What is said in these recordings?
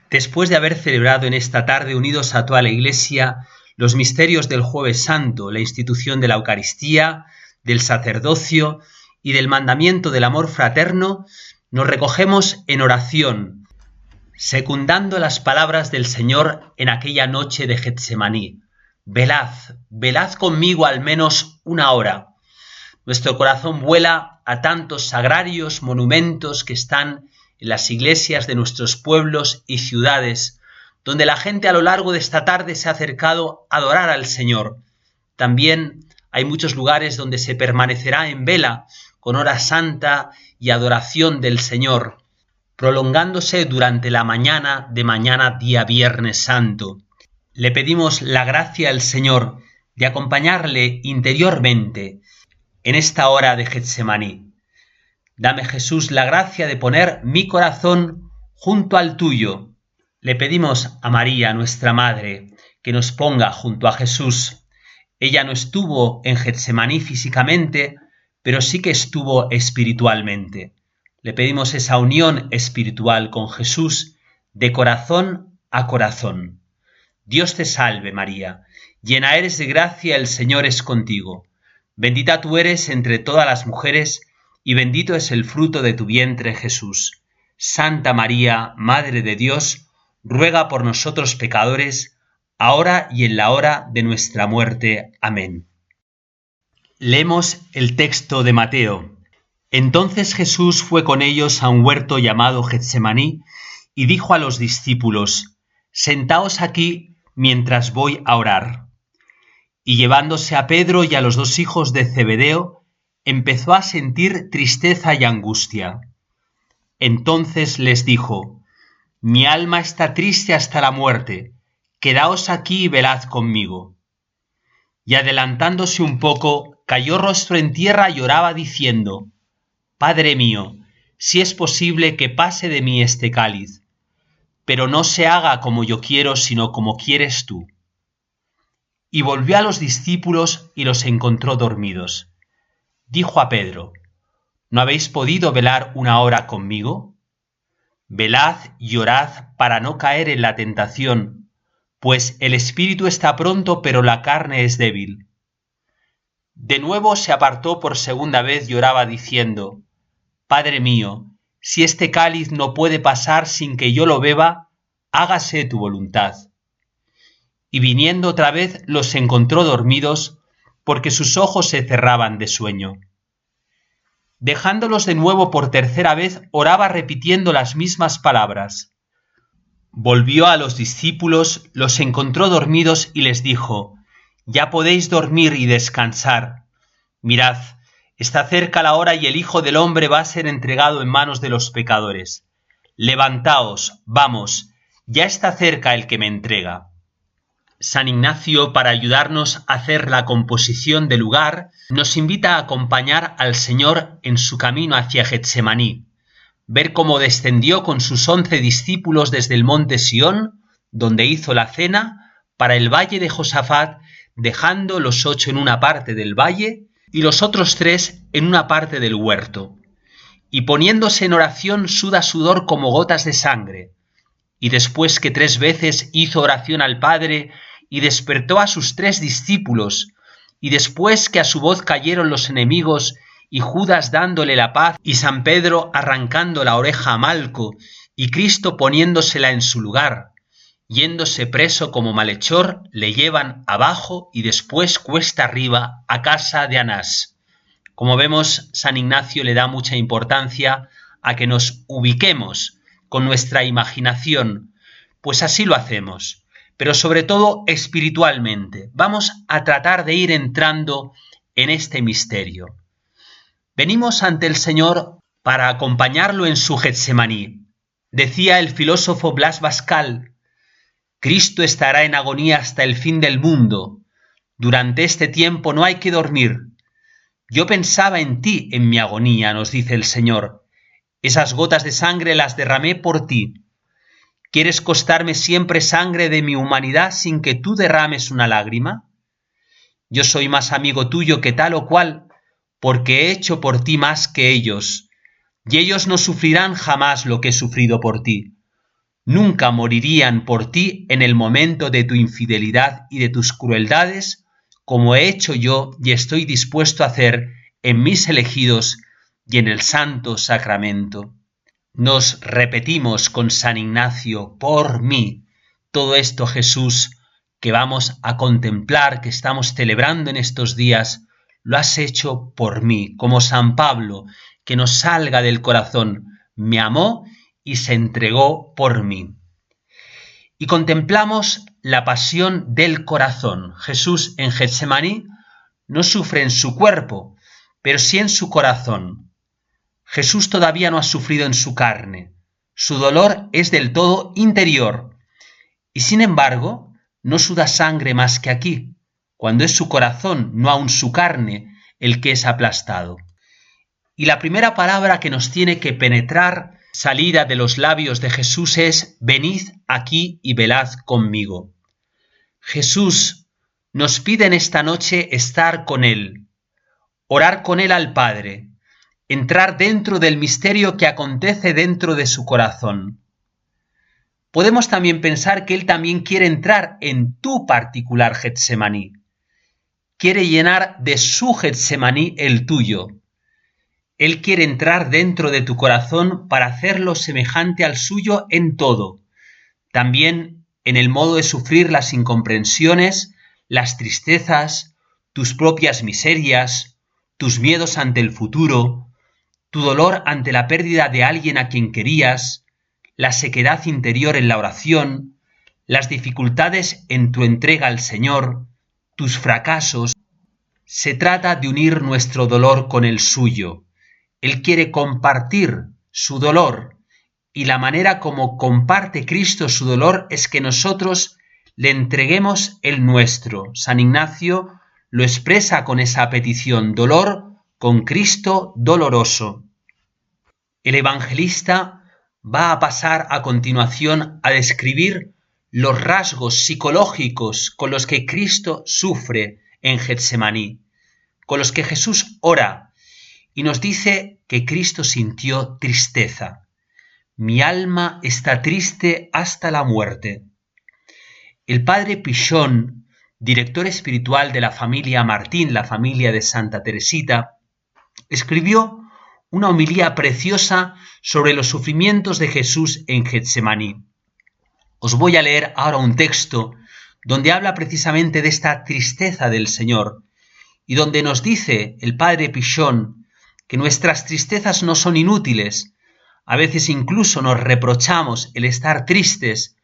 Después de haber celebrado en esta tarde, unidos a toda la Iglesia, los misterios del Jueves Santo, la institución de la Eucaristía, del sacerdocio y del mandamiento del amor fraterno, nos recogemos en oración, secundando las palabras del Señor en aquella noche de Getsemaní. Velad, velad conmigo al menos una hora. Nuestro corazón vuela a tantos sagrarios, monumentos que están en las iglesias de nuestros pueblos y ciudades, donde la gente a lo largo de esta tarde se ha acercado a adorar al Señor. También hay muchos lugares donde se permanecerá en vela, con hora santa y adoración del Señor, prolongándose durante la mañana de mañana día Viernes Santo. Le pedimos la gracia al Señor de acompañarle interiormente en esta hora de Getsemaní. Dame, Jesús, la gracia de poner mi corazón junto al tuyo. Le pedimos a María, nuestra Madre, que nos ponga junto a Jesús. Ella no estuvo en Getsemaní físicamente, pero sí que estuvo espiritualmente. Le pedimos esa unión espiritual con Jesús de corazón a corazón. Dios te salve, María, llena eres de gracia, el Señor es contigo. Bendita tú eres entre todas las mujeres, y bendito es el fruto de tu vientre, Jesús. Santa María, Madre de Dios, ruega por nosotros pecadores, ahora y en la hora de nuestra muerte. Amén. Leemos el texto de Mateo. Entonces Jesús fue con ellos a un huerto llamado Getsemaní, y dijo a los discípulos: Sentaos aquí mientras voy a orar. Y llevándose a Pedro y a los dos hijos de Zebedeo, empezó a sentir tristeza y angustia. Entonces les dijo: Mi alma está triste hasta la muerte, quedaos aquí y velad conmigo. Y adelantándose un poco, cayó rostro en tierra y oraba diciendo: Padre mío, si es posible que pase de mí este cáliz, pero no se haga como yo quiero, sino como quieres tú. Y volvió a los discípulos y los encontró dormidos. Dijo a Pedro: ¿No habéis podido velar una hora conmigo? Velad y orad para no caer en la tentación, pues el espíritu está pronto, pero la carne es débil. De nuevo se apartó por segunda vez y oraba diciendo: Padre mío, si este cáliz no puede pasar sin que yo lo beba, hágase tu voluntad. Y viniendo otra vez los encontró dormidos, porque sus ojos se cerraban de sueño. Dejándolos de nuevo por tercera vez, oraba repitiendo las mismas palabras. Volvió a los discípulos, los encontró dormidos y les dijo: Ya podéis dormir y descansar. Mirad, está cerca la hora y el Hijo del Hombre va a ser entregado en manos de los pecadores. Levantaos, vamos, ya está cerca el que me entrega. San Ignacio, para ayudarnos a hacer la composición del lugar, nos invita a acompañar al Señor en su camino hacia Getsemaní, ver cómo descendió con sus 11 discípulos desde el monte Sión, donde hizo la cena, para el valle de Josafat, dejando los 8 en una parte del valle y los otros 3 en una parte del huerto. Y poniéndose en oración suda sudor como gotas de sangre. Y después que 3 veces hizo oración al Padre y despertó a sus 3 discípulos, y después que a su voz cayeron los enemigos y Judas dándole la paz y San Pedro arrancando la oreja a Malco y Cristo poniéndosela en su lugar, yéndose preso como malhechor, le llevan abajo y después cuesta arriba a casa de Anás. Como vemos, San Ignacio le da mucha importancia a que nos ubiquemos con nuestra imaginación, pues así lo hacemos, pero sobre todo espiritualmente. Vamos a tratar de ir entrando en este misterio. Venimos ante el Señor para acompañarlo en su Getsemaní. Decía el filósofo Blas Pascal: Cristo estará en agonía hasta el fin del mundo. Durante este tiempo no hay que dormir. Yo pensaba en ti en mi agonía, nos dice el Señor. Esas gotas de sangre las derramé por ti. ¿Quieres costarme siempre sangre de mi humanidad sin que tú derrames una lágrima? Yo soy más amigo tuyo que tal o cual, porque he hecho por ti más que ellos, y ellos no sufrirán jamás lo que he sufrido por ti. nunca morirían por ti en el momento de tu infidelidad y de tus crueldades, como he hecho yo y estoy dispuesto a hacer en mis elegidos y en el santo sacramento. Nos repetimos con San Ignacio, por mí, todo esto, Jesús, que vamos a contemplar, que estamos celebrando en estos días, lo has hecho por mí, como San Pablo, que nos salga del corazón, me amó y se entregó por mí. Y contemplamos la pasión del corazón. Jesús en Getsemaní no sufre en su cuerpo, pero sí en su corazón. Jesús todavía no ha sufrido en su carne. Su dolor es del todo interior. Y sin embargo, no suda sangre más que aquí, cuando es su corazón, no aun su carne, el que es aplastado. Y la primera palabra que nos tiene que penetrar, salida de los labios de Jesús, es: venid aquí y velad conmigo. Jesús nos pide en esta noche estar con Él, orar con Él al Padre, entrar dentro del misterio que acontece dentro de su corazón. Podemos también pensar que Él también quiere entrar en tu particular Getsemaní. Quiere llenar de su Getsemaní el tuyo. Él quiere entrar dentro de tu corazón para hacerlo semejante al suyo en todo. También en el modo de sufrir las incomprensiones, las tristezas, tus propias miserias, tus miedos ante el futuro, tu dolor ante la pérdida de alguien a quien querías, la sequedad interior en la oración, las dificultades en tu entrega al Señor, tus fracasos. Se trata de unir nuestro dolor con el suyo. Él quiere compartir su dolor, y la manera como comparte Cristo su dolor es que nosotros le entreguemos el nuestro. San Ignacio lo expresa con esa petición: dolor con Cristo doloroso. El evangelista va a pasar a continuación a describir los rasgos psicológicos con los que Cristo sufre en Getsemaní, con los que Jesús ora, y nos dice que Cristo sintió tristeza. Mi alma está triste hasta la muerte. El padre Pichón, director espiritual de la familia Martín, la familia de Santa Teresita, escribió una homilía preciosa sobre los sufrimientos de Jesús en Getsemaní. Os voy a leer ahora un texto donde habla precisamente de esta tristeza del Señor y donde nos dice el padre Pichón que nuestras tristezas no son inútiles. A veces incluso nos reprochamos el estar tristes,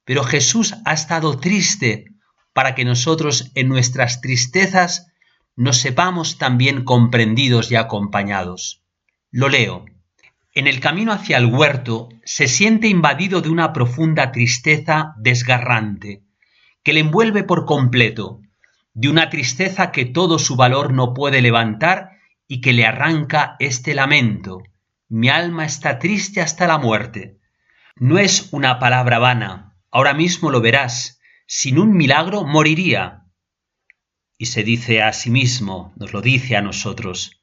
pero Jesús ha estado triste para que nosotros en nuestras tristezas nos sepamos también comprendidos y acompañados. Lo leo. En el camino hacia el huerto se siente invadido de una profunda tristeza desgarrante, que le envuelve por completo, de una tristeza que todo su valor no puede levantar y que le arranca este lamento: mi alma está triste hasta la muerte. No es una palabra vana, ahora mismo lo verás, sin un milagro moriría. Y se dice a sí mismo, nos lo dice a nosotros: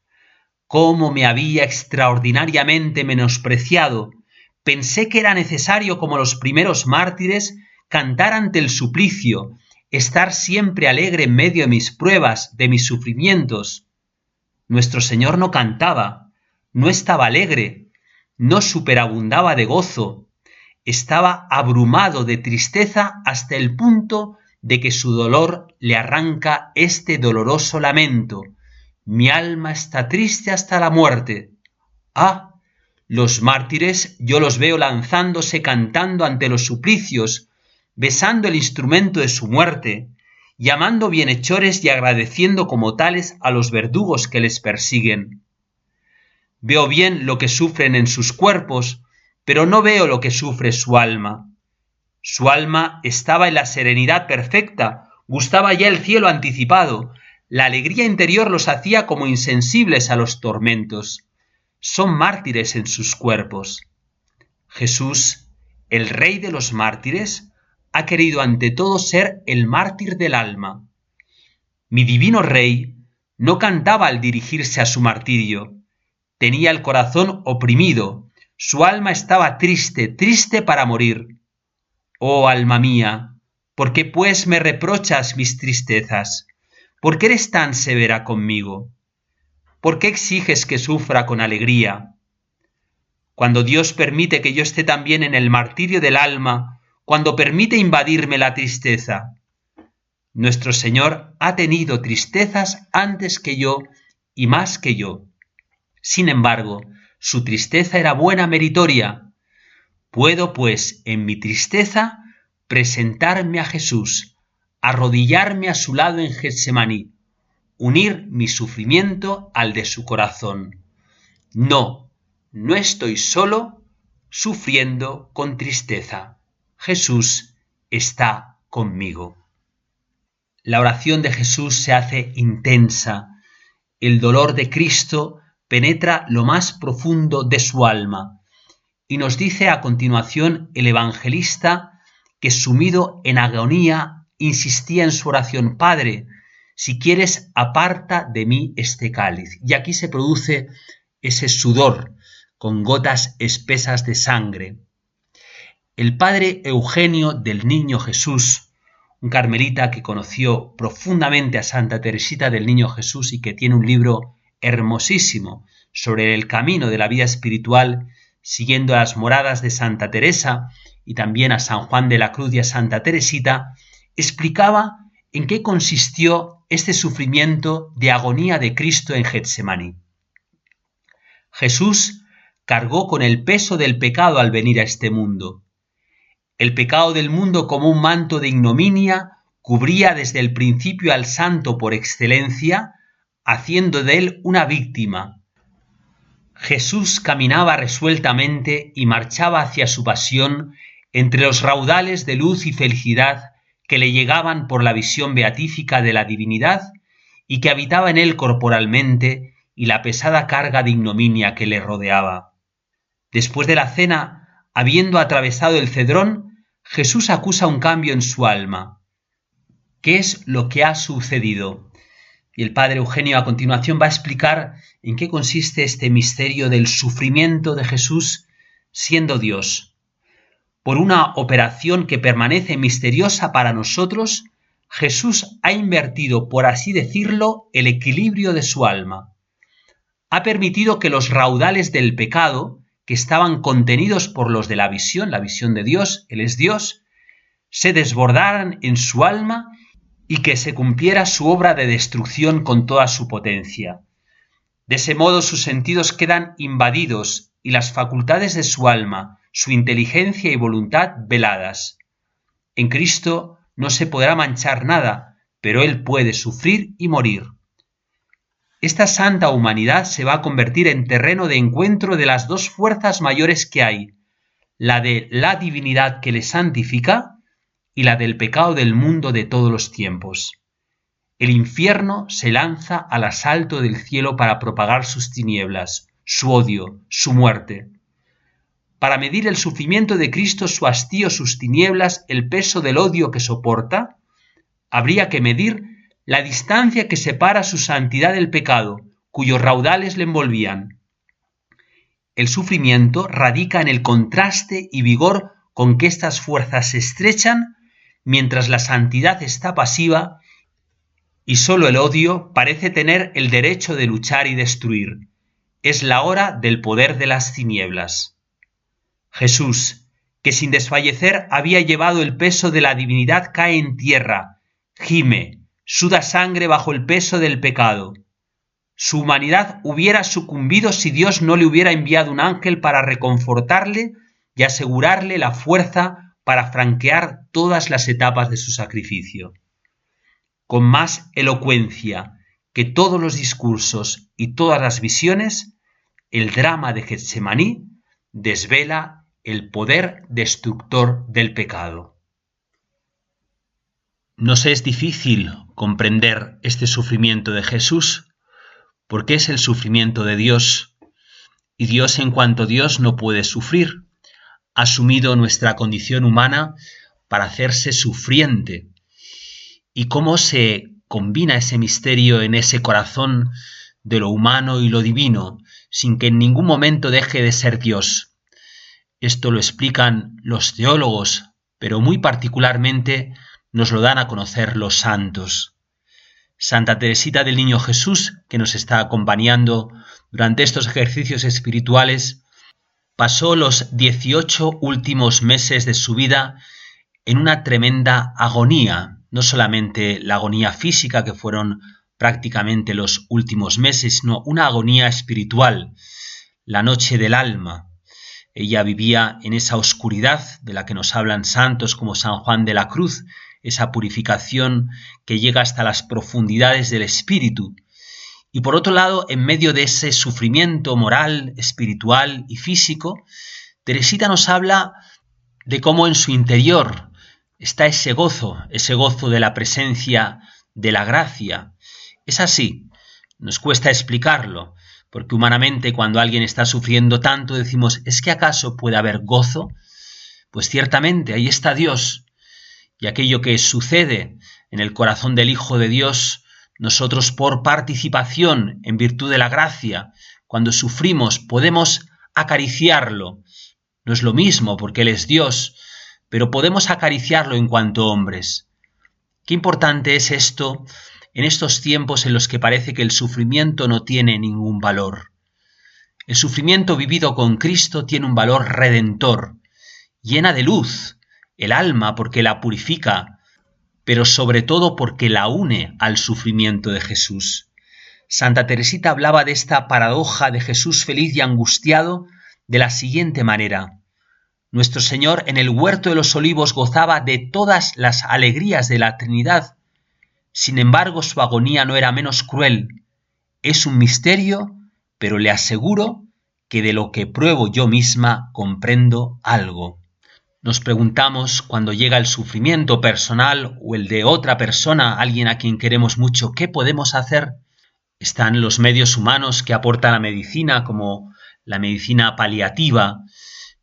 cómo me había extraordinariamente menospreciado. Pensé que era necesario, como los primeros mártires, cantar ante el suplicio, estar siempre alegre en medio de mis pruebas, de mis sufrimientos. Nuestro Señor no cantaba, no estaba alegre, no superabundaba de gozo, estaba abrumado de tristeza hasta el punto de que su dolor le arranca este doloroso lamento: mi alma está triste hasta la muerte. Ah, los mártires yo los veo lanzándose cantando ante los suplicios, besando el instrumento de su muerte, llamando bienhechores y agradeciendo como tales a los verdugos que les persiguen. Veo bien lo que sufren en sus cuerpos, pero no veo lo que sufre su alma. Su alma estaba en la serenidad perfecta, gustaba ya el cielo anticipado. La alegría interior los hacía como insensibles a los tormentos. Son mártires en sus cuerpos. Jesús, el Rey de los mártires, ha querido ante todo ser el mártir del alma. Mi divino Rey no cantaba al dirigirse a su martirio. Tenía el corazón oprimido, Su alma estaba triste, triste para morir. Oh alma mía, ¿por qué pues me reprochas mis tristezas? ¿Por qué eres tan severa conmigo? ¿Por qué exiges que sufra con alegría? Cuando Dios permite que yo esté también en el martirio del alma, cuando permite invadirme la tristeza. Nuestro Señor ha tenido tristezas antes que yo y más que yo. Sin embargo, su tristeza era buena, meritoria. Puedo, pues, en mi tristeza, presentarme a Jesús, arrodillarme a su lado en Getsemaní, unir mi sufrimiento al de su corazón. No estoy solo sufriendo con tristeza. Jesús está conmigo. La oración de Jesús se hace intensa. El dolor de Cristo penetra lo más profundo de su alma. Y nos dice a continuación el evangelista que, sumido en agonía, insistía en su oración: Padre, si quieres, aparta de mí este cáliz. Y aquí se produce ese sudor con gotas espesas de sangre. El padre Eugenio del Niño Jesús, un carmelita que conoció profundamente a Santa Teresita del Niño Jesús y que tiene un libro hermosísimo sobre el camino de la vida espiritual, siguiendo las moradas de Santa Teresa y también a San Juan de la Cruz y a Santa Teresita, explicaba en qué consistió este sufrimiento de agonía de Cristo en Getsemaní. Jesús cargó con el peso del pecado al venir a este mundo. El pecado del mundo, como un manto de ignominia, cubría desde el principio al santo por excelencia, haciendo de él una víctima. Jesús caminaba resueltamente y marchaba hacia su pasión entre los raudales de luz y felicidad que le llegaban por la visión beatífica de la divinidad y que habitaba en él corporalmente, y la pesada carga de ignominia que le rodeaba. Después de la cena, habiendo atravesado el Cedrón, Jesús acusa un cambio en su alma. ¿Qué es lo que ha sucedido? Y el padre Eugenio a continuación va a explicar en qué consiste este misterio del sufrimiento de Jesús siendo Dios. Por una operación que permanece misteriosa para nosotros, Jesús ha invertido, por así decirlo, el equilibrio de su alma. Ha permitido que los raudales del pecado, que estaban contenidos por los de la visión de Dios, Él es Dios, se desbordaran en su alma y que se cumpliera su obra de destrucción con toda su potencia. De ese modo sus sentidos quedan invadidos y las facultades de su alma, su inteligencia y voluntad veladas. En Cristo no se podrá manchar nada, pero Él puede sufrir y morir. Esta santa humanidad se va a convertir en terreno de encuentro de las dos fuerzas mayores que hay, la de la divinidad que le santifica y la del pecado del mundo de todos los tiempos. El infierno se lanza al asalto del cielo para propagar sus tinieblas, su odio, su muerte. Para medir el sufrimiento de Cristo, su hastío, sus tinieblas, el peso del odio que soporta, habría que medir la distancia que separa su santidad del pecado, cuyos raudales le envolvían. El sufrimiento radica en el contraste y vigor con que estas fuerzas se estrechan, mientras la santidad está pasiva y sólo el odio parece tener el derecho de luchar y destruir. Es la hora del poder de las tinieblas. Jesús, que sin desfallecer había llevado el peso de la divinidad, cae en tierra, gime, suda sangre bajo el peso del pecado. Su humanidad hubiera sucumbido si Dios no le hubiera enviado un ángel para reconfortarle y asegurarle la fuerza para franquear todas las etapas de su sacrificio. Con más elocuencia que todos los discursos y todas las visiones, el drama de Getsemaní desvela el poder destructor del pecado. Nos es difícil comprender este sufrimiento de Jesús, porque es el sufrimiento de Dios, y Dios, en cuanto Dios, no puede sufrir. Ha asumido nuestra condición humana para hacerse sufriente. ¿Y cómo se combina ese misterio en ese corazón de lo humano y lo divino, sin que en ningún momento deje de ser Dios? Esto lo explican los teólogos, pero muy particularmente nos lo dan a conocer los santos. Santa Teresita del Niño Jesús, que nos está acompañando durante estos ejercicios espirituales, pasó los 18 últimos meses de su vida en una tremenda agonía, no solamente la agonía física, que fueron prácticamente los últimos meses, sino una agonía espiritual, la noche del alma. Ella vivía en esa oscuridad de la que nos hablan santos como San Juan de la Cruz, esa purificación que llega hasta las profundidades del espíritu. Y por otro lado, en medio de ese sufrimiento moral, espiritual y físico, Teresita nos habla de cómo en su interior está ese gozo de la presencia de la gracia. Es así, nos cuesta explicarlo, porque humanamente cuando alguien está sufriendo tanto decimos, ¿es que acaso puede haber gozo? Pues ciertamente, ahí está Dios, y aquello que sucede en el corazón del Hijo de Dios, nosotros por participación en virtud de la gracia, cuando sufrimos podemos acariciarlo. No es lo mismo porque Él es Dios, pero podemos acariciarlo en cuanto hombres. Qué importante es esto en estos tiempos en los que parece que el sufrimiento no tiene ningún valor. El sufrimiento vivido con Cristo tiene un valor redentor, llena de luz el alma porque la purifica, pero sobre todo porque la une al sufrimiento de Jesús. Santa Teresita hablaba de esta paradoja de Jesús feliz y angustiado de la siguiente manera. Nuestro Señor en el huerto de los olivos gozaba de todas las alegrías de la Trinidad. Sin embargo, su agonía no era menos cruel. Es un misterio, pero le aseguro que de lo que pruebo yo misma comprendo algo. Nos preguntamos cuando llega el sufrimiento personal o el de otra persona, alguien a quien queremos mucho, ¿qué podemos hacer? Están los medios humanos que aporta la medicina, como la medicina paliativa,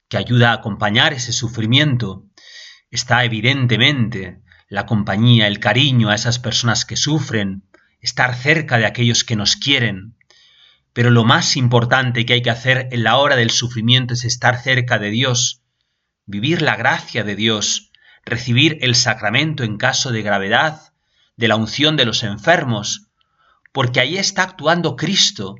que ayuda a acompañar ese sufrimiento. Está evidentemente la compañía, el cariño a esas personas que sufren, estar cerca de aquellos que nos quieren. Pero lo más importante que hay que hacer en la hora del sufrimiento es estar cerca de Dios, vivir la gracia de Dios, recibir el sacramento en caso de gravedad, de la unción de los enfermos, porque ahí está actuando Cristo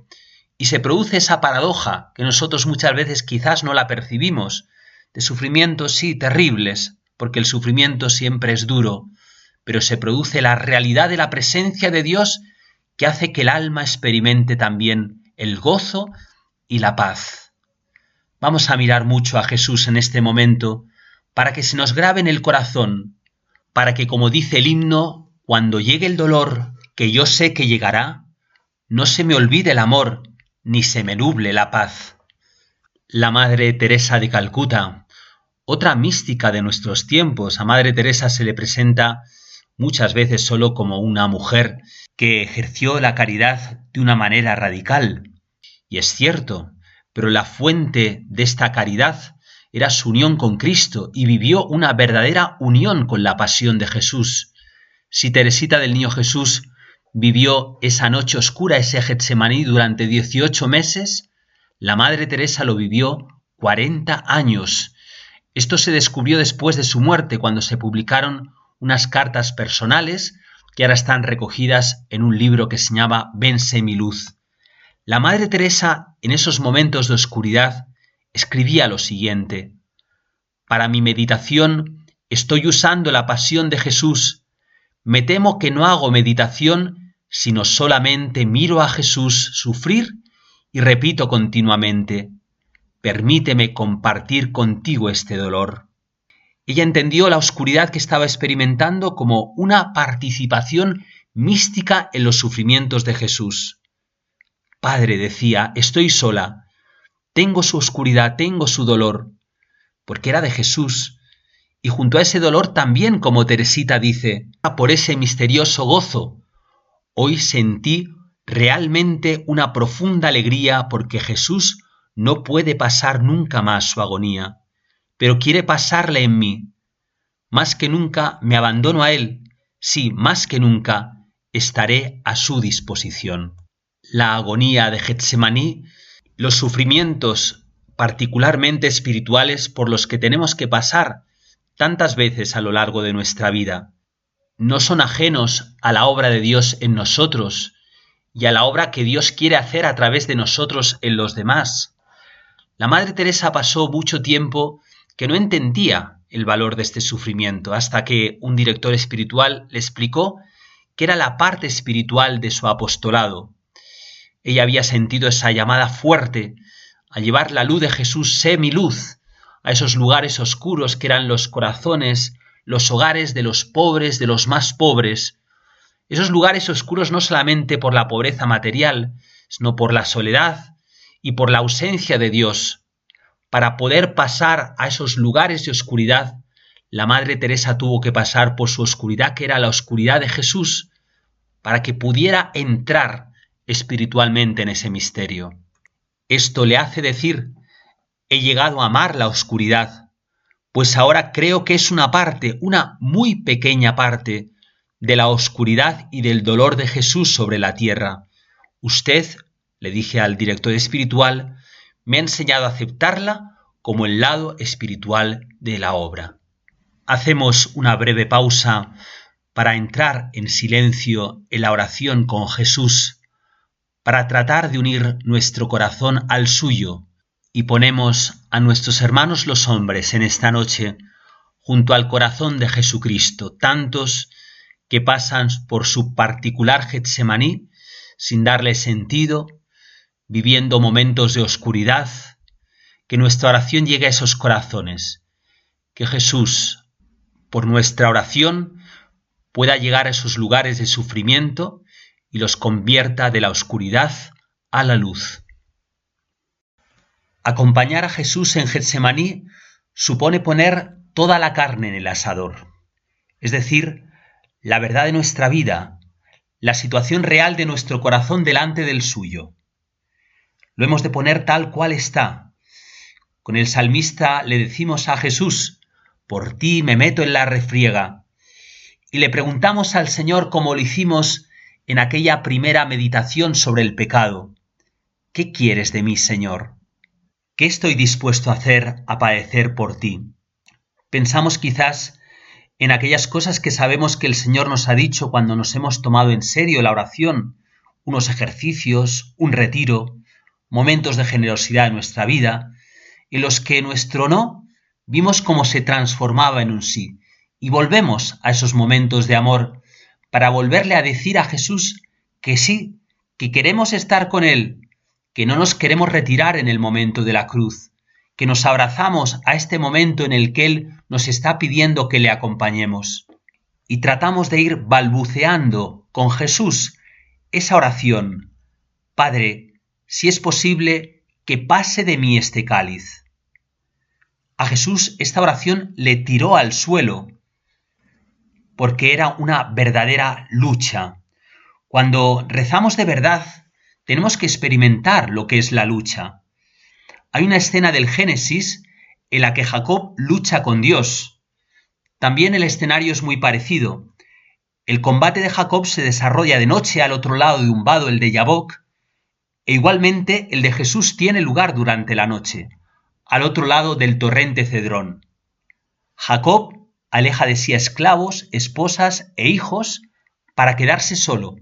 y se produce esa paradoja que nosotros muchas veces quizás no la percibimos, de sufrimientos sí terribles, porque el sufrimiento siempre es duro, pero se produce la realidad de la presencia de Dios que hace que el alma experimente también el gozo y la paz. Vamos a mirar mucho a Jesús en este momento para que se nos grabe en el corazón, para que, como dice el himno, cuando llegue el dolor, que yo sé que llegará, no se me olvide el amor, ni se me nuble la paz. La Madre Teresa de Calcuta, otra mística de nuestros tiempos. A Madre Teresa se le presenta muchas veces solo como una mujer que ejerció la caridad de una manera radical. Y es cierto, pero la fuente de esta caridad era su unión con Cristo y vivió una verdadera unión con la pasión de Jesús. Si Teresita del Niño Jesús vivió esa noche oscura, ese Getsemaní durante 18 meses, la Madre Teresa lo vivió 40 años. Esto se descubrió después de su muerte, cuando se publicaron unas cartas personales que ahora están recogidas en un libro que se llama Vense mi luz. La Madre Teresa, en esos momentos de oscuridad, escribía lo siguiente: para mi meditación estoy usando la pasión de Jesús. Me temo que no hago meditación, sino solamente miro a Jesús sufrir y repito continuamente: permíteme compartir contigo este dolor. Ella entendió la oscuridad que estaba experimentando como una participación mística en los sufrimientos de Jesús. Padre, decía, estoy sola, tengo su oscuridad, tengo su dolor, porque era de Jesús, y junto a ese dolor también, como Teresita dice, por ese misterioso gozo, hoy sentí realmente una profunda alegría porque Jesús no puede pasar nunca más su agonía, pero quiere pasarla en mí. Más que nunca me abandono a Él, sí, más que nunca estaré a su disposición. La agonía de Getsemaní, los sufrimientos particularmente espirituales por los que tenemos que pasar tantas veces a lo largo de nuestra vida. No son ajenos a la obra de Dios en nosotros y a la obra que Dios quiere hacer a través de nosotros en los demás. La Madre Teresa pasó mucho tiempo que no entendía el valor de este sufrimiento, hasta que un director espiritual le explicó que era la parte espiritual de su apostolado. Ella había sentido esa llamada fuerte a llevar la luz de Jesús, sé mi luz, a esos lugares oscuros que eran los corazones, los hogares de los pobres, de los más pobres. Esos lugares oscuros no solamente por la pobreza material, sino por la soledad y por la ausencia de Dios. Para poder pasar a esos lugares de oscuridad, la Madre Teresa tuvo que pasar por su oscuridad, que era la oscuridad de Jesús, para que pudiera entrar espiritualmente en ese misterio. Esto le hace decir, he llegado a amar la oscuridad, pues ahora creo que es una parte, una muy pequeña parte, de la oscuridad y del dolor de Jesús sobre la tierra. Usted, le dije al director espiritual, me ha enseñado a aceptarla como el lado espiritual de la obra. Hacemos una breve pausa para entrar en silencio en la oración con Jesús, para tratar de unir nuestro corazón al suyo, y ponemos a nuestros hermanos los hombres en esta noche junto al corazón de Jesucristo, tantos que pasan por su particular Getsemaní sin darle sentido, viviendo momentos de oscuridad, que nuestra oración llegue a esos corazones, que Jesús, por nuestra oración, pueda llegar a esos lugares de sufrimiento y los convierta de la oscuridad a la luz. Acompañar a Jesús en Getsemaní supone poner toda la carne en el asador, es decir, la verdad de nuestra vida, la situación real de nuestro corazón delante del suyo. Lo hemos de poner tal cual está. Con el salmista le decimos a Jesús, por ti me meto en la refriega. Y le preguntamos al Señor como lo hicimos en aquella primera meditación sobre el pecado. ¿Qué quieres de mí, Señor? ¿Qué estoy dispuesto a hacer, a padecer por ti? Pensamos quizás en aquellas cosas que sabemos que el Señor nos ha dicho cuando nos hemos tomado en serio la oración, unos ejercicios, un retiro, momentos de generosidad en nuestra vida, en los que nuestro no vimos cómo se transformaba en un sí, y volvemos a esos momentos de amor para volverle a decir a Jesús que sí, que queremos estar con Él, que no nos queremos retirar en el momento de la cruz, que nos abrazamos a este momento en el que Él nos está pidiendo que le acompañemos. Y tratamos de ir balbuceando con Jesús esa oración. Padre, si es posible, que pase de mí este cáliz. A Jesús esta oración le tiró al suelo, porque era una verdadera lucha. Cuando rezamos de verdad, tenemos que experimentar lo que es la lucha. Hay una escena del Génesis en la que Jacob lucha con Dios. También el escenario es muy parecido. El combate de Jacob se desarrolla de noche al otro lado de un vado, el de Yabok, e igualmente el de Jesús tiene lugar durante la noche, al otro lado del torrente Cedrón. Jacob aleja de sí a esclavos, esposas e hijos para quedarse solo.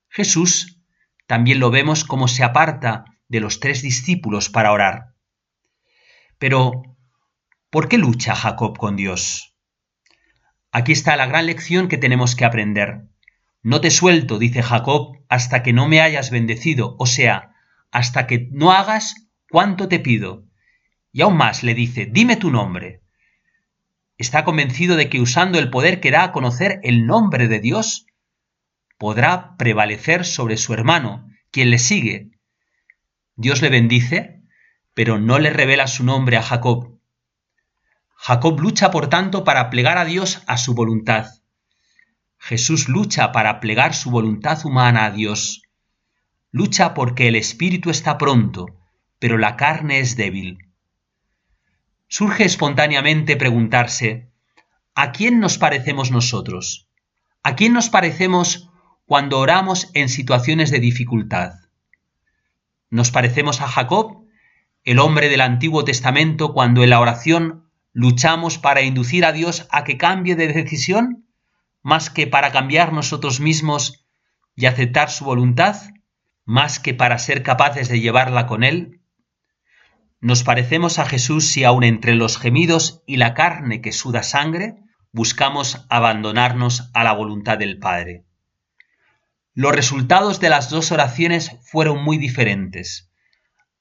Jesús también lo vemos como se aparta de los 3 discípulos para orar. Pero, ¿por qué lucha Jacob con Dios? Aquí está la gran lección que tenemos que aprender. No te suelto, dice Jacob, hasta que no me hayas bendecido, o sea, hasta que no hagas cuanto te pido. Y aún más le dice, dime tu nombre. Está convencido de que usando el poder que da a conocer el nombre de Dios, podrá prevalecer sobre su hermano, quien le sigue. Dios le bendice, pero no le revela su nombre a Jacob. Jacob lucha, por tanto, para plegar a Dios a su voluntad. Jesús lucha para plegar su voluntad humana a Dios. Lucha porque el espíritu está pronto, pero la carne es débil. Surge espontáneamente preguntarse, ¿a quién nos parecemos nosotros? ¿A quién nos parecemos cuando oramos en situaciones de dificultad? ¿Nos parecemos a Jacob, el hombre del Antiguo Testamento cuando en la oración luchamos para inducir a Dios a que cambie de decisión, más que para cambiar nosotros mismos y aceptar su voluntad, más que para ser capaces de llevarla con Él? ¿Nos parecemos a Jesús si aun entre los gemidos y la carne que suda sangre, buscamos abandonarnos a la voluntad del Padre? Los resultados de las dos oraciones fueron muy diferentes.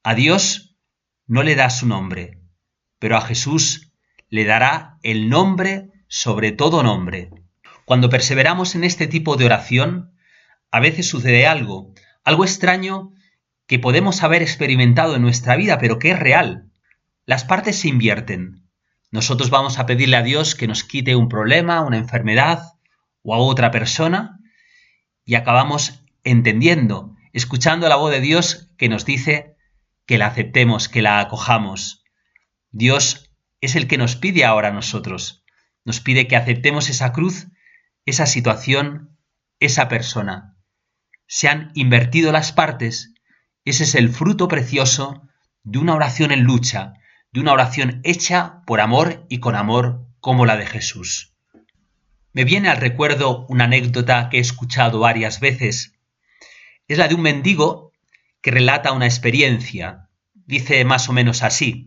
A Dios no le da su nombre, pero a Jesús le dará el nombre sobre todo nombre. Cuando perseveramos en este tipo de oración, a veces sucede algo extraño que podemos haber experimentado en nuestra vida, pero que es real. Las partes se invierten. Nosotros vamos a pedirle a Dios que nos quite un problema, una enfermedad o a otra persona, y acabamos entendiendo, escuchando la voz de Dios que nos dice que la aceptemos, que la acojamos. Dios es el que nos pide ahora a nosotros. Nos pide que aceptemos esa cruz, esa situación, esa persona. Se han invertido las partes. Ese es el fruto precioso de una oración en lucha, de una oración hecha por amor y con amor como la de Jesús. Me viene al recuerdo una anécdota que he escuchado varias veces. Es la de un mendigo que relata una experiencia. Dice más o menos así: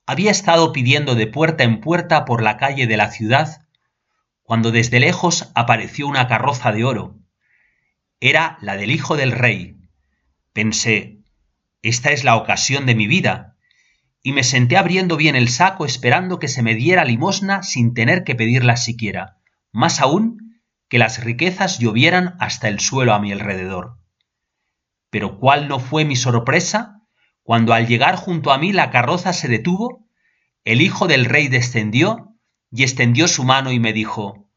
había estado pidiendo de puerta en puerta por la calle de la ciudad cuando desde lejos apareció una carroza de oro. Era la del hijo del rey. Pensé, esta es la ocasión de mi vida, y me senté abriendo bien el saco esperando que se me diera limosna sin tener que pedirla siquiera, más aún que las riquezas llovieran hasta el suelo a mi alrededor. Pero ¿cuál no fue mi sorpresa cuando al llegar junto a mí la carroza se detuvo, el hijo del rey descendió y extendió su mano y me dijo: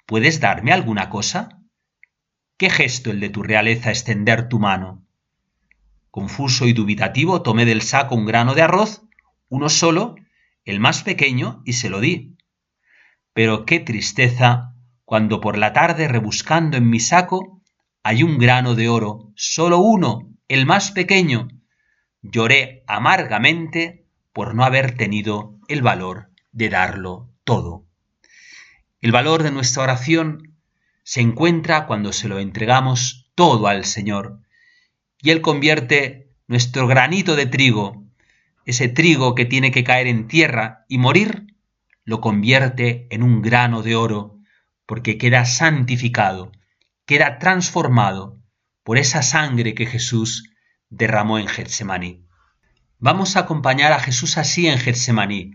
¿puedes darme alguna cosa? ¿Qué gesto el de tu realeza extender tu mano? Confuso y dubitativo tomé del saco un grano de arroz, uno solo, el más pequeño, y se lo di. Pero qué tristeza cuando por la tarde, rebuscando en mi saco, hallé un grano de oro, solo uno, el más pequeño. Lloré amargamente por no haber tenido el valor de darlo todo. El valor de nuestra oración se encuentra cuando se lo entregamos todo al Señor, y Él convierte nuestro granito de trigo, ese trigo que tiene que caer en tierra y morir, lo convierte en un grano de oro, porque queda santificado, queda transformado por esa sangre que Jesús derramó en Getsemaní. Vamos a acompañar a Jesús así en Getsemaní,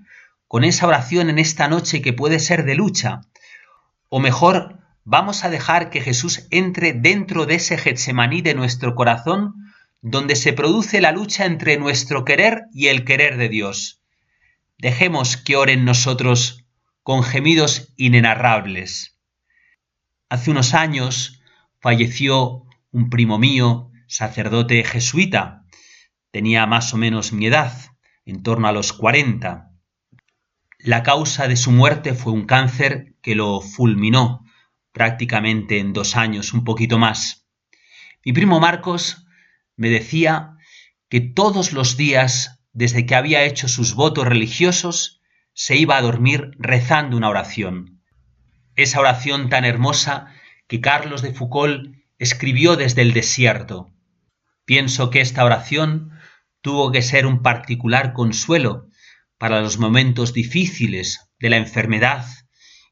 con esa oración en esta noche que puede ser de lucha, o mejor, vamos a dejar que Jesús entre dentro de ese Getsemaní de nuestro corazón, donde se produce la lucha entre nuestro querer y el querer de Dios. Dejemos que ore en nosotros con gemidos inenarrables. Hace unos años falleció un primo mío, sacerdote jesuita. Tenía más o menos mi edad, en torno a los 40. La causa de su muerte fue un cáncer que lo fulminó prácticamente en 2 años, un poquito más. Mi primo Marcos me decía que todos los días, desde que había hecho sus votos religiosos, se iba a dormir rezando una oración. Esa oración tan hermosa que Carlos de Foucauld escribió desde el desierto. Pienso que esta oración tuvo que ser un particular consuelo para los momentos difíciles de la enfermedad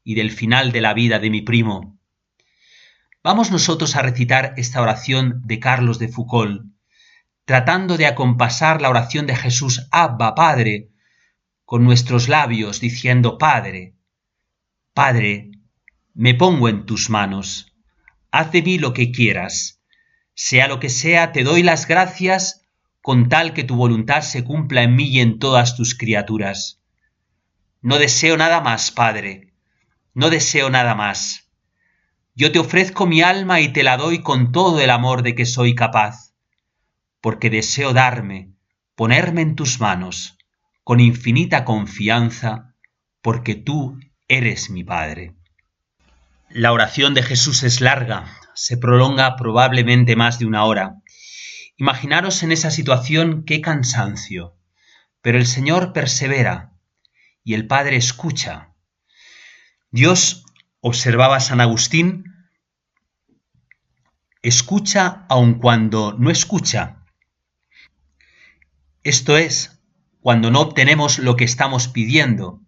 y del final de la vida de mi primo. Vamos nosotros a recitar esta oración de Carlos de Foucauld, tratando de acompasar la oración de Jesús, Abba, Padre, con nuestros labios, diciendo: Padre, Padre, me pongo en tus manos, haz de mí lo que quieras, sea lo que sea, te doy las gracias, con tal que tu voluntad se cumpla en mí y en todas tus criaturas. No deseo nada más, Padre, no deseo nada más. Yo te ofrezco mi alma y te la doy con todo el amor de que soy capaz, porque deseo darme, ponerme en tus manos, con infinita confianza, porque tú eres mi Padre. La oración de Jesús es larga, se prolonga probablemente más de 1 hora. Imaginaros en esa situación qué cansancio. pero el Señor persevera y el Padre escucha. Dios, observaba San Agustín, escucha aun cuando no escucha. Esto es, cuando no obtenemos lo que estamos pidiendo.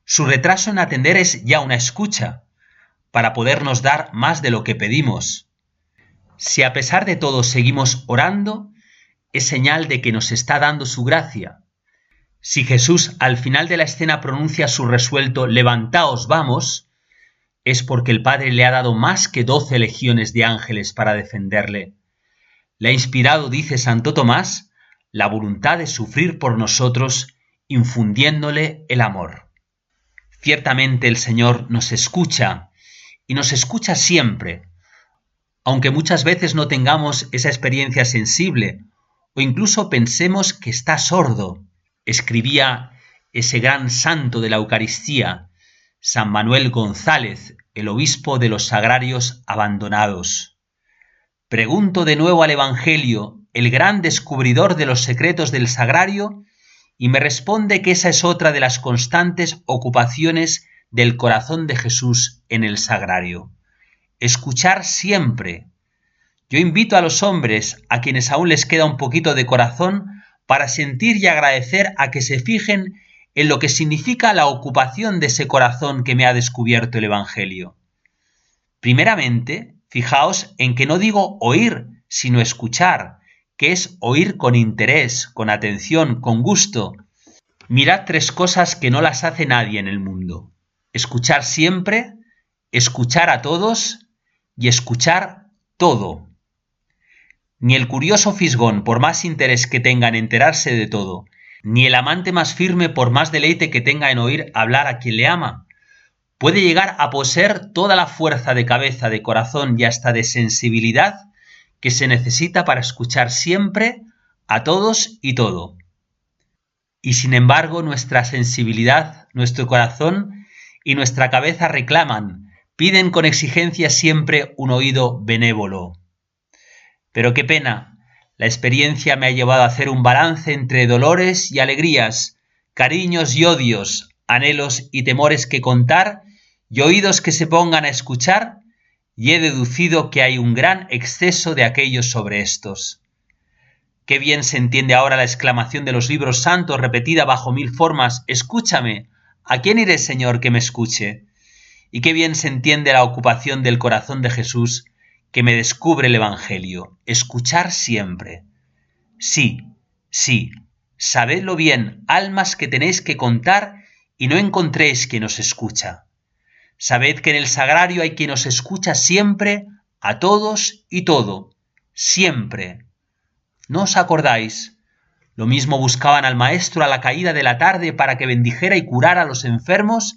Su retraso en atender es ya una escucha, para podernos dar más de lo que pedimos. Si a pesar de todo seguimos orando, es señal de que nos está dando su gracia. Si Jesús al final de la escena pronuncia su resuelto «Levantaos, vamos», es porque el Padre le ha dado más que 12 legiones de ángeles para defenderle. Le ha inspirado, dice Santo Tomás, la voluntad de sufrir por nosotros, infundiéndole el amor. Ciertamente el Señor nos escucha, y nos escucha siempre, aunque muchas veces no tengamos esa experiencia sensible, o incluso pensemos que está sordo. Escribía ese gran santo de la Eucaristía, San Manuel González, el obispo de los sagrarios abandonados. Pregunto de nuevo al Evangelio, el gran descubridor de los secretos del sagrario, y me responde que esa es otra de las constantes ocupaciones del corazón de Jesús en el sagrario. Escuchar siempre. Yo invito a los hombres, a quienes aún les queda un poquito de corazón, para sentir y agradecer a que se fijen en lo que significa la ocupación de ese corazón que me ha descubierto el Evangelio. Primeramente, fijaos en que no digo oír, sino escuchar, que es oír con interés, con atención, con gusto. Mirad 3 cosas que no las hace nadie en el mundo: escuchar siempre, escuchar a todos y escuchar todo. Ni el curioso fisgón, por más interés que tenga en enterarse de todo, ni el amante más firme, por más deleite que tenga en oír hablar a quien le ama, puede llegar a poseer toda la fuerza de cabeza, de corazón y hasta de sensibilidad que se necesita para escuchar siempre a todos y todo. Y sin embargo, nuestra sensibilidad, nuestro corazón y nuestra cabeza reclaman, piden con exigencia siempre un oído benévolo. Pero qué pena, la experiencia me ha llevado a hacer un balance entre dolores y alegrías, cariños y odios, anhelos y temores que contar y oídos que se pongan a escuchar, y he deducido que hay un gran exceso de aquellos sobre estos. Qué bien se entiende ahora la exclamación de los libros santos repetida bajo 1000 formas: «Escúchame, ¿a quién iré, Señor, que me escuche?». Y qué bien se entiende la ocupación del corazón de Jesús que me descubre el Evangelio: escuchar siempre. Sí, sí, sabedlo bien, almas que tenéis que contar y no encontréis quien os escucha. Sabed que en el sagrario hay quien os escucha siempre, a todos y todo, siempre. ¿No os acordáis? Lo mismo buscaban al Maestro a la caída de la tarde para que bendijera y curara a los enfermos,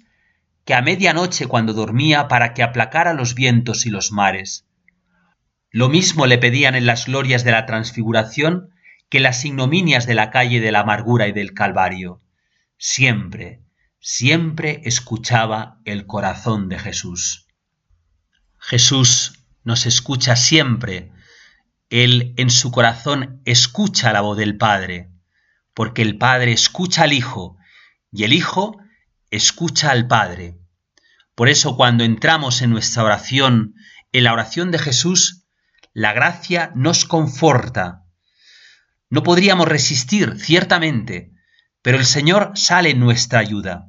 que a medianoche cuando dormía para que aplacara los vientos y los mares. Lo mismo le pedían en las glorias de la transfiguración que en las ignominias de la calle de la amargura y del Calvario. Siempre, siempre escuchaba el corazón de Jesús. Jesús nos escucha siempre. Él en su corazón escucha la voz del Padre, porque el Padre escucha al Hijo y el Hijo escucha al Padre. Por eso cuando entramos en nuestra oración, en la oración de Jesús, la gracia nos conforta. No podríamos resistir, ciertamente, pero el Señor sale en nuestra ayuda.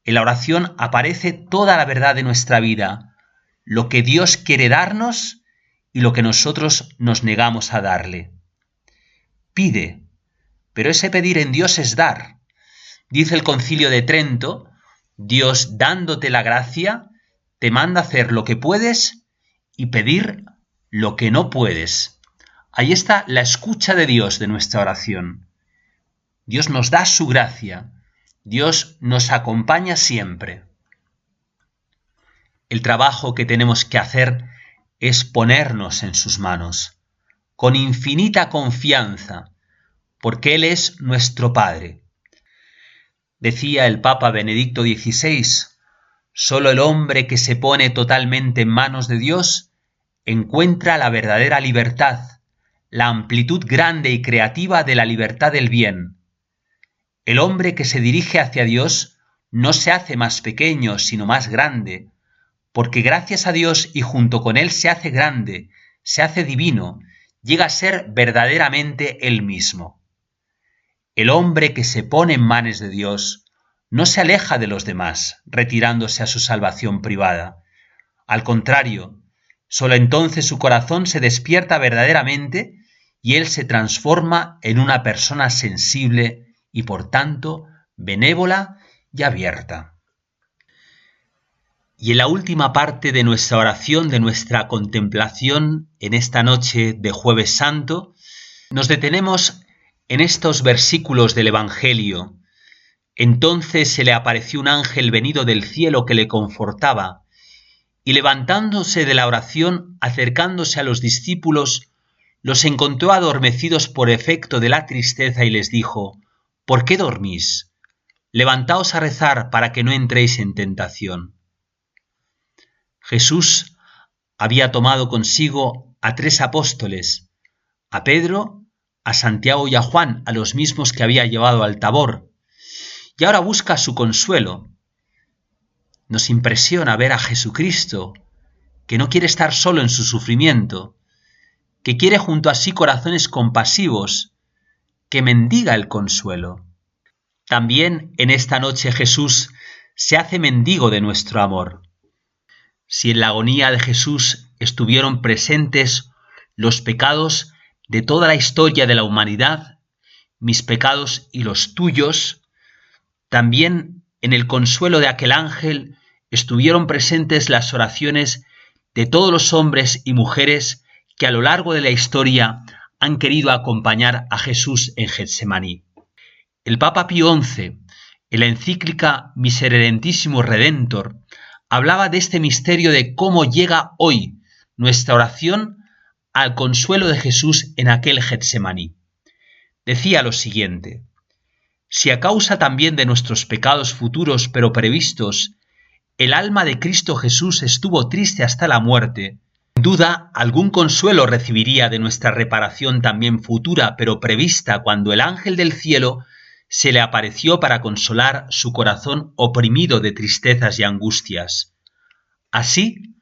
En la oración aparece toda la verdad de nuestra vida, lo que Dios quiere darnos y lo que nosotros nos negamos a darle. Pide, pero ese pedir en Dios es dar. Dice el Concilio de Trento: Dios, dándote la gracia, te manda hacer lo que puedes y pedir lo que no puedes. Ahí está la escucha de Dios de nuestra oración. Dios nos da su gracia. Dios nos acompaña siempre. El trabajo que tenemos que hacer es ponernos en sus manos, con infinita confianza, porque Él es nuestro Padre. Decía el Papa Benedicto XVI: solo el hombre que se pone totalmente en manos de Dios encuentra la verdadera libertad, la amplitud grande y creativa de la libertad del bien. El hombre que se dirige hacia Dios no se hace más pequeño, sino más grande, porque gracias a Dios y junto con Él se hace grande, se hace divino, llega a ser verdaderamente Él mismo. El hombre que se pone en manos de Dios no se aleja de los demás, retirándose a su salvación privada. Al contrario, solo entonces su corazón se despierta verdaderamente y él se transforma en una persona sensible y por tanto benévola y abierta. Y en la última parte de nuestra oración, de nuestra contemplación en esta noche de Jueves Santo, nos detenemos en estos versículos del Evangelio. Entonces se le apareció un ángel venido del cielo que le confortaba, y levantándose de la oración, acercándose a los discípulos, los encontró adormecidos por efecto de la tristeza y les dijo: ¿Por qué dormís? Levantaos a rezar para que no entréis en tentación. Jesús había tomado consigo a 3 apóstoles, a Pedro, a Santiago y a Juan, a los mismos que había llevado al Tabor, y ahora busca su consuelo. Nos impresiona ver a Jesucristo, que no quiere estar solo en su sufrimiento, que quiere junto a sí corazones compasivos, que mendiga el consuelo. También en esta noche Jesús se hace mendigo de nuestro amor. Si en la agonía de Jesús estuvieron presentes los pecados de toda la historia de la humanidad, mis pecados y los tuyos, también en el consuelo de aquel ángel estuvieron presentes las oraciones de todos los hombres y mujeres que a lo largo de la historia han querido acompañar a Jesús en Getsemaní. El Papa Pío XI, en la encíclica Miseredentissimos Redentor, hablaba de este misterio de cómo llega hoy nuestra oración al consuelo de Jesús en aquel Getsemaní. Decía lo siguiente: si a causa también de nuestros pecados futuros pero previstos, el alma de Cristo Jesús estuvo triste hasta la muerte, sin duda algún consuelo recibiría de nuestra reparación también futura pero prevista cuando el ángel del cielo se le apareció para consolar su corazón oprimido de tristezas y angustias. Así,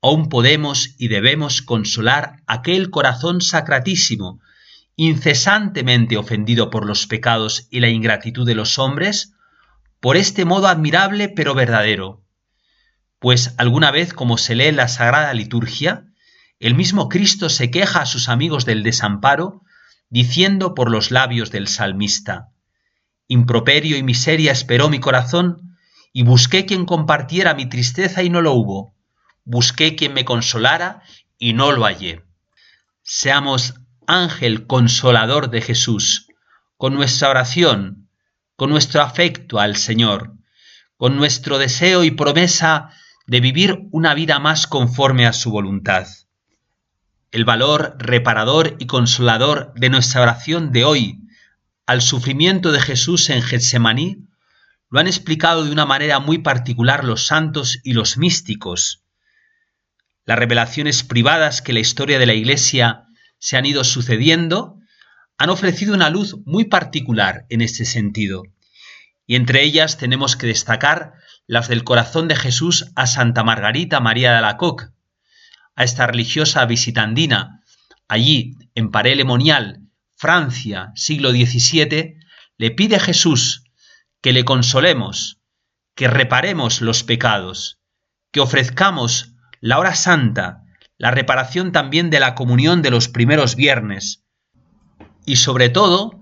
aún podemos y debemos consolar aquel corazón sacratísimo, incesantemente ofendido por los pecados y la ingratitud de los hombres, por este modo admirable pero verdadero. Pues alguna vez, como se lee en la Sagrada Liturgia, el mismo Cristo se queja a sus amigos del desamparo, diciendo por los labios del salmista: improperio y miseria esperó mi corazón, y busqué quien compartiera mi tristeza y no lo hubo. Busqué quien me consolara y no lo hallé. Seamos ángel consolador de Jesús, con nuestra oración, con nuestro afecto al Señor, con nuestro deseo y promesa de vivir una vida más conforme a su voluntad. El valor reparador y consolador de nuestra oración de hoy al sufrimiento de Jesús en Getsemaní lo han explicado de una manera muy particular los santos y los místicos. Las revelaciones privadas que en la historia de la Iglesia se han ido sucediendo han ofrecido una luz muy particular en este sentido, y entre ellas tenemos que destacar las del corazón de Jesús a Santa Margarita María de Alacoque, a esta religiosa visitandina, allí en Paray-le-Monial, Francia, siglo XVII, le pide a Jesús que le consolemos, que reparemos los pecados, que ofrezcamos la hora santa, la reparación también de la comunión de los primeros viernes. Y sobre todo,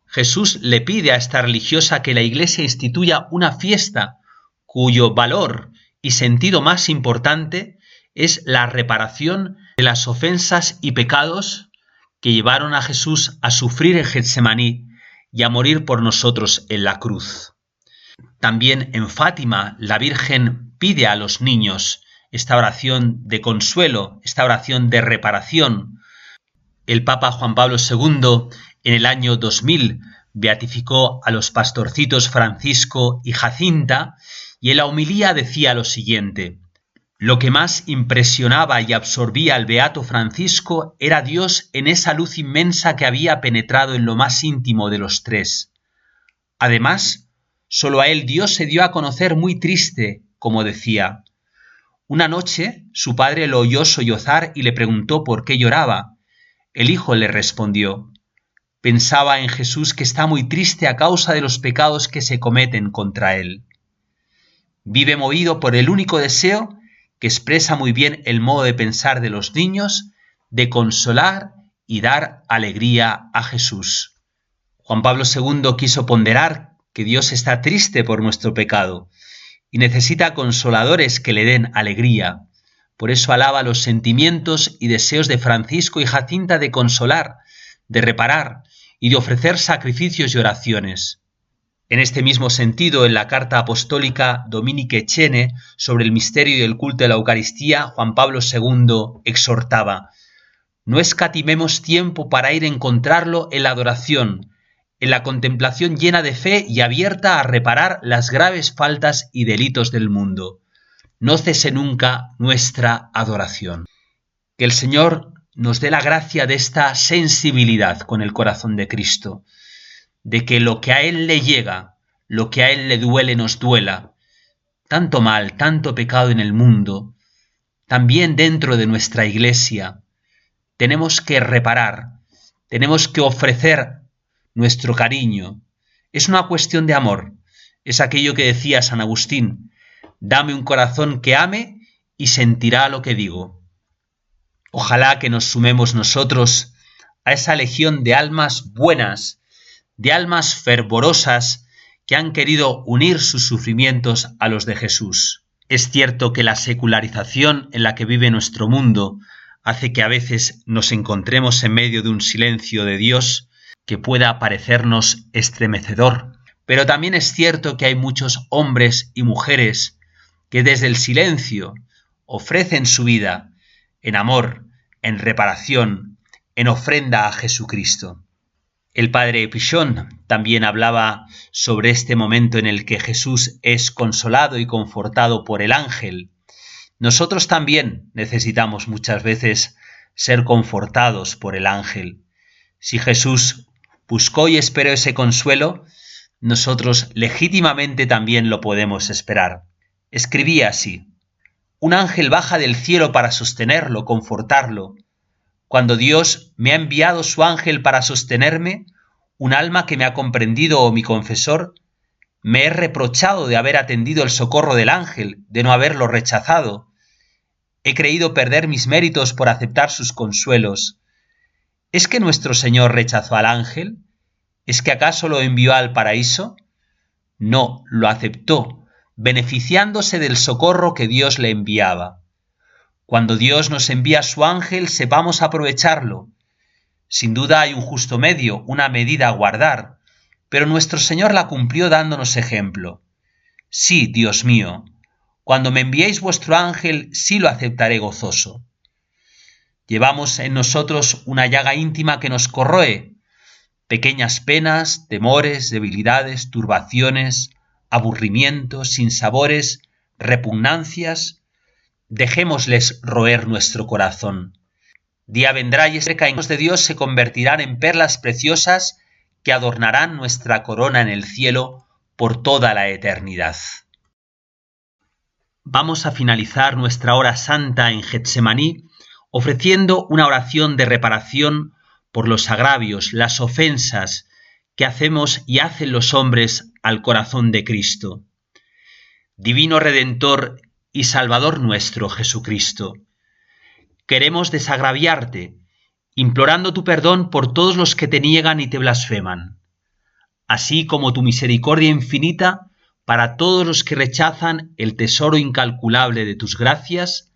Jesús le pide a esta religiosa que la Iglesia instituya una fiesta cuyo valor y sentido más importante es la reparación de las ofensas y pecados que llevaron a Jesús a sufrir en Getsemaní y a morir por nosotros en la cruz. También en Fátima la Virgen pide a los niños esta oración de consuelo, esta oración de reparación. El Papa Juan Pablo II en el año 2000 beatificó a los pastorcitos Francisco y Jacinta y en la homilía decía lo siguiente: lo que más impresionaba y absorbía al beato Francisco era Dios en esa luz inmensa que había penetrado en lo más íntimo de los tres. Además, solo a él Dios se dio a conocer muy triste, como decía. Una noche su padre lo oyó sollozar y le preguntó por qué lloraba. El hijo le respondió: pensaba en Jesús, que está muy triste a causa de los pecados que se cometen contra él. Vive movido por el único deseo, que expresa muy bien el modo de pensar de los niños, de consolar y dar alegría a Jesús. Juan Pablo II quiso ponderar que Dios está triste por nuestro pecado y necesita consoladores que le den alegría. Por eso alaba los sentimientos y deseos de Francisco y Jacinta de consolar, de reparar y de ofrecer sacrificios y oraciones. En este mismo sentido, en la carta apostólica Dominique Cene sobre el misterio y el culto de la Eucaristía, Juan Pablo II exhortaba: no escatimemos tiempo para ir a encontrarlo en la adoración, en la contemplación llena de fe y abierta a reparar las graves faltas y delitos del mundo. No cese nunca nuestra adoración. Que el Señor nos dé la gracia de esta sensibilidad con el corazón de Cristo, de que lo que a Él le llega, lo que a Él le duele, nos duela. Tanto mal, tanto pecado en el mundo, también dentro de nuestra Iglesia. Tenemos que reparar, tenemos que ofrecer nuestro cariño. Es una cuestión de amor. Es aquello que decía San Agustín: dame un corazón que ame y sentirá lo que digo. Ojalá que nos sumemos nosotros a esa legión de almas buenas, de almas fervorosas que han querido unir sus sufrimientos a los de Jesús. Es cierto que la secularización en la que vive nuestro mundo hace que a veces nos encontremos en medio de un silencio de Dios que pueda parecernos estremecedor, pero también es cierto que hay muchos hombres y mujeres que desde el silencio ofrecen su vida en amor, en reparación, en ofrenda a Jesucristo. El padre Pichon también hablaba sobre este momento en el que Jesús es consolado y confortado por el ángel. Nosotros también necesitamos muchas veces ser confortados por el ángel. Si Jesús buscó y esperó ese consuelo, nosotros legítimamente también lo podemos esperar. Escribía así: un ángel baja del cielo para sostenerlo, confortarlo. Cuando Dios me ha enviado su ángel para sostenerme, un alma que me ha comprendido, o mi confesor, me he reprochado de haber atendido el socorro del ángel, de no haberlo rechazado. He creído perder mis méritos por aceptar sus consuelos. ¿Es que nuestro Señor rechazó al ángel? ¿Es que acaso lo envió al paraíso? No, lo aceptó, beneficiándose del socorro que Dios le enviaba. Cuando Dios nos envía a su ángel, sepamos aprovecharlo. Sin duda hay un justo medio, una medida a guardar, pero nuestro Señor la cumplió dándonos ejemplo. Sí, Dios mío, cuando me enviéis vuestro ángel, sí lo aceptaré gozoso. Llevamos en nosotros una llaga íntima que nos corroe, pequeñas penas, temores, debilidades, turbaciones, aburrimientos, sinsabores, repugnancias. Dejémosles roer nuestro corazón. Día vendrá y cerca de Dios se convertirán en perlas preciosas que adornarán nuestra corona en el cielo por toda la eternidad. Vamos a finalizar nuestra hora santa en Getsemaní ofreciendo una oración de reparación por los agravios, las ofensas que hacemos y hacen los hombres al corazón de Cristo. Divino Redentor y Salvador nuestro Jesucristo, queremos desagraviarte, implorando tu perdón por todos los que te niegan y te blasfeman, así como tu misericordia infinita para todos los que rechazan el tesoro incalculable de tus gracias,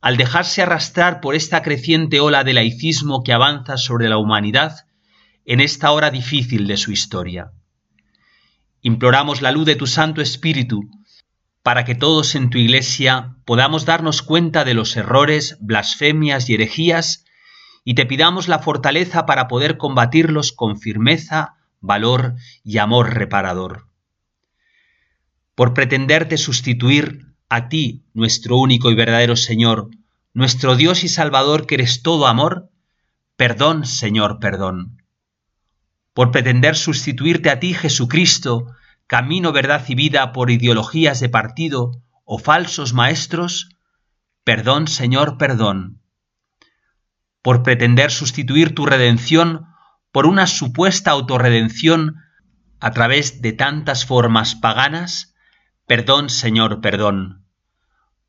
al dejarse arrastrar por esta creciente ola de laicismo que avanza sobre la humanidad en esta hora difícil de su historia. Imploramos la luz de tu Santo Espíritu, para que todos en tu Iglesia podamos darnos cuenta de los errores, blasfemias y herejías, y te pidamos la fortaleza para poder combatirlos con firmeza, valor y amor reparador. Por pretenderte sustituir a ti, nuestro único y verdadero Señor, nuestro Dios y Salvador, que eres todo amor, perdón, Señor, perdón. por pretender sustituirte a ti, Jesucristo, camino, verdad y vida, por ideologías de partido o falsos maestros, perdón, Señor, perdón. Por pretender sustituir tu redención por una supuesta autorredención a través de tantas formas paganas, perdón, Señor, perdón.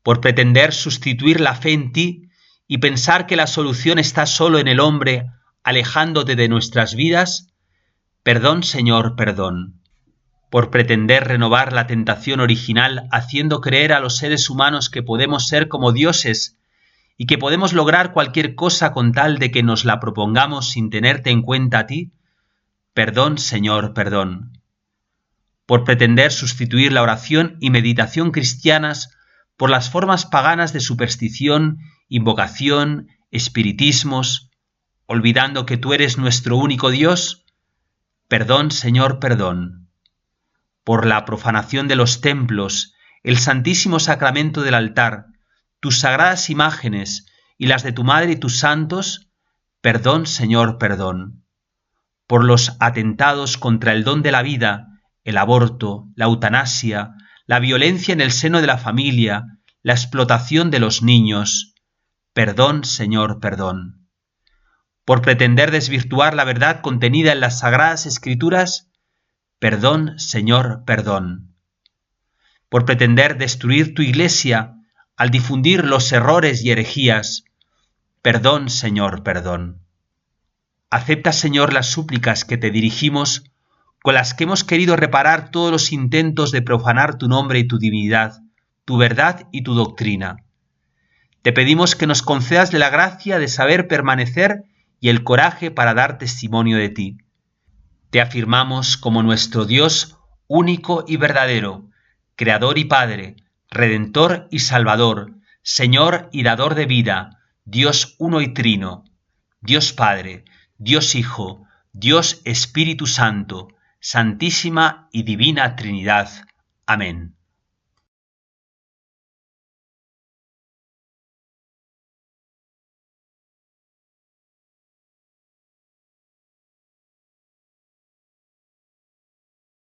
Por pretender sustituir la fe en ti y pensar que la solución está solo en el hombre, alejándote de nuestras vidas, perdón, Señor, perdón. Por pretender renovar la tentación original haciendo creer a los seres humanos que podemos ser como dioses y que podemos lograr cualquier cosa con tal de que nos la propongamos sin tenerte en cuenta a ti, perdón, Señor, perdón. Por pretender sustituir la oración y meditación cristianas por las formas paganas de superstición, invocación, espiritismos, olvidando que tú eres nuestro único Dios, perdón, Señor, perdón. Por la profanación de los templos, el santísimo sacramento del altar, tus sagradas imágenes y las de tu madre y tus santos, perdón, Señor, perdón. Por los atentados contra el don de la vida, el aborto, la eutanasia, la violencia en el seno de la familia, la explotación de los niños, perdón, Señor, perdón. Por pretender desvirtuar la verdad contenida en las sagradas escrituras, perdón, Señor, perdón. Por pretender destruir tu iglesia al difundir los errores y herejías, perdón, Señor, perdón. Acepta, Señor, las súplicas que te dirigimos, con las que hemos querido reparar todos los intentos de profanar tu nombre y tu divinidad, tu verdad y tu doctrina. Te pedimos que nos concedas de la gracia de saber permanecer y el coraje para dar testimonio de ti. Te afirmamos como nuestro Dios único y verdadero, Creador y Padre, Redentor y Salvador, Señor y Dador de vida, Dios uno y trino, Dios Padre, Dios Hijo, Dios Espíritu Santo, Santísima y Divina Trinidad. Amén.